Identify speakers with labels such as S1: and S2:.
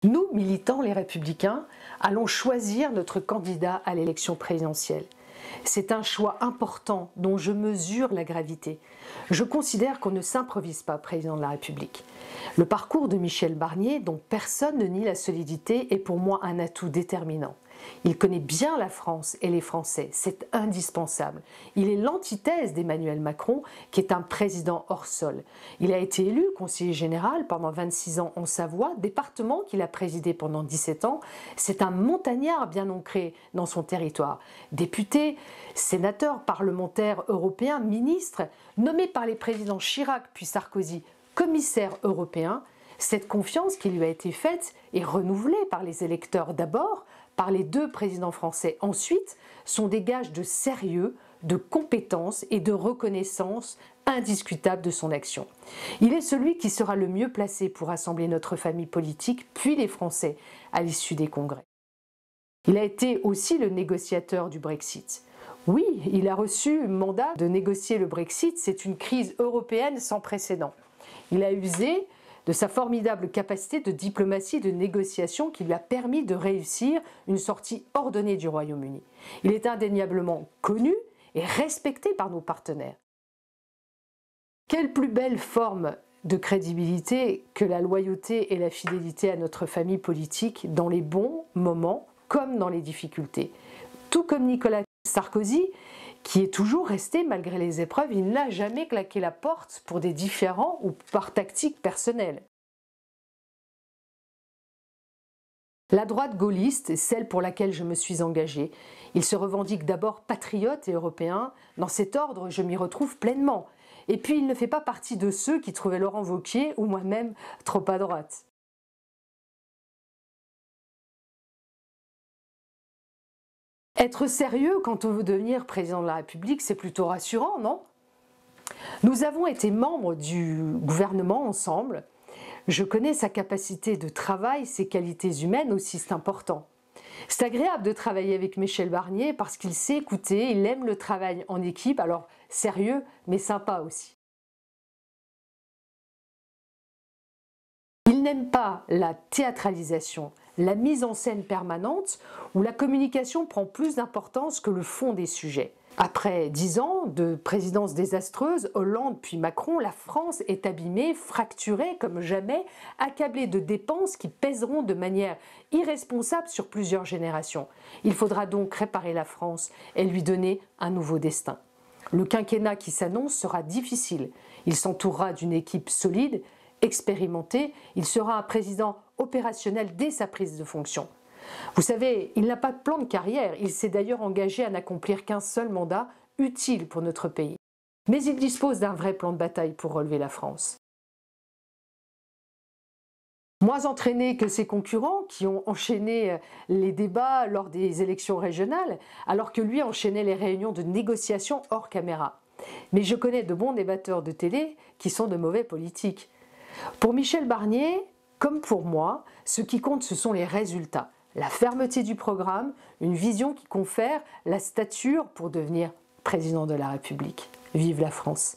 S1: Nous, militants les Républicains, allons choisir notre candidat à l'élection présidentielle. C'est un choix important dont je mesure la gravité. Je considère qu'on ne s'improvise pas président de la République. Le parcours de Michel Barnier, dont personne ne nie la solidité, est pour moi un atout déterminant. Il connaît bien la France et les Français, c'est indispensable. Il est l'antithèse d'Emmanuel Macron, qui est un président hors sol. Il a été élu conseiller général pendant 26 ans en Savoie, département qu'il a présidé pendant 17 ans. C'est un montagnard bien ancré dans son territoire. Député, sénateur, parlementaire européen, ministre, nommé par les présidents Chirac puis Sarkozy commissaire européen, cette confiance qui lui a été faite et renouvelée par les électeurs d'abord, par les deux présidents français ensuite, sont des gages de sérieux, de compétence et de reconnaissance indiscutable de son action. Il est celui qui sera le mieux placé pour rassembler notre famille politique, puis les Français, à l'issue des congrès. Il a été aussi le négociateur du Brexit. Oui, il a reçu mandat de négocier le Brexit, c'est une crise européenne sans précédent. Il a usé de sa formidable capacité de diplomatie et de négociation qui lui a permis de réussir une sortie ordonnée du Royaume-Uni. Il est indéniablement connu et respecté par nos partenaires. Quelle plus belle forme de crédibilité que la loyauté et la fidélité à notre famille politique dans les bons moments comme dans les difficultés. Tout comme Nicolas Sarkozy, qui est toujours resté malgré les épreuves, il n'a jamais claqué la porte pour des différends ou par tactique personnelle. La droite gaulliste est celle pour laquelle je me suis engagé. Il se revendique d'abord patriote et européen. Dans cet ordre, je m'y retrouve pleinement. Et puis, il ne fait pas partie de ceux qui trouvaient Laurent Wauquiez ou moi-même trop à droite. Être sérieux quand on veut devenir président de la République, c'est plutôt rassurant, non? Nous avons été membres du gouvernement ensemble. Je connais sa capacité de travail, ses qualités humaines aussi, c'est important. C'est agréable de travailler avec Michel Barnier parce qu'il sait écouter, il aime le travail en équipe, alors sérieux mais sympa aussi. Il n'aime pas la théâtralisation, la mise en scène permanente où la communication prend plus d'importance que le fond des sujets. Après 10 ans de présidence désastreuse, Hollande puis Macron, la France est abîmée, fracturée comme jamais, accablée de dépenses qui pèseront de manière irresponsable sur plusieurs générations. Il faudra donc réparer la France et lui donner un nouveau destin. Le quinquennat qui s'annonce sera difficile. Il s'entourera d'une équipe solide, expérimenté, il sera un président opérationnel dès sa prise de fonction. Vous savez, il n'a pas de plan de carrière, il s'est d'ailleurs engagé à n'accomplir qu'un seul mandat utile pour notre pays. Mais il dispose d'un vrai plan de bataille pour relever la France. Moins entraîné que ses concurrents qui ont enchaîné les débats lors des élections régionales, alors que lui enchaînait les réunions de négociation hors caméra. Mais je connais de bons débatteurs de télé qui sont de mauvais politiques. Pour Michel Barnier, comme pour moi, ce qui compte, ce sont les résultats. La fermeté du programme, une vision qui confère la stature pour devenir président de la République. Vive la France!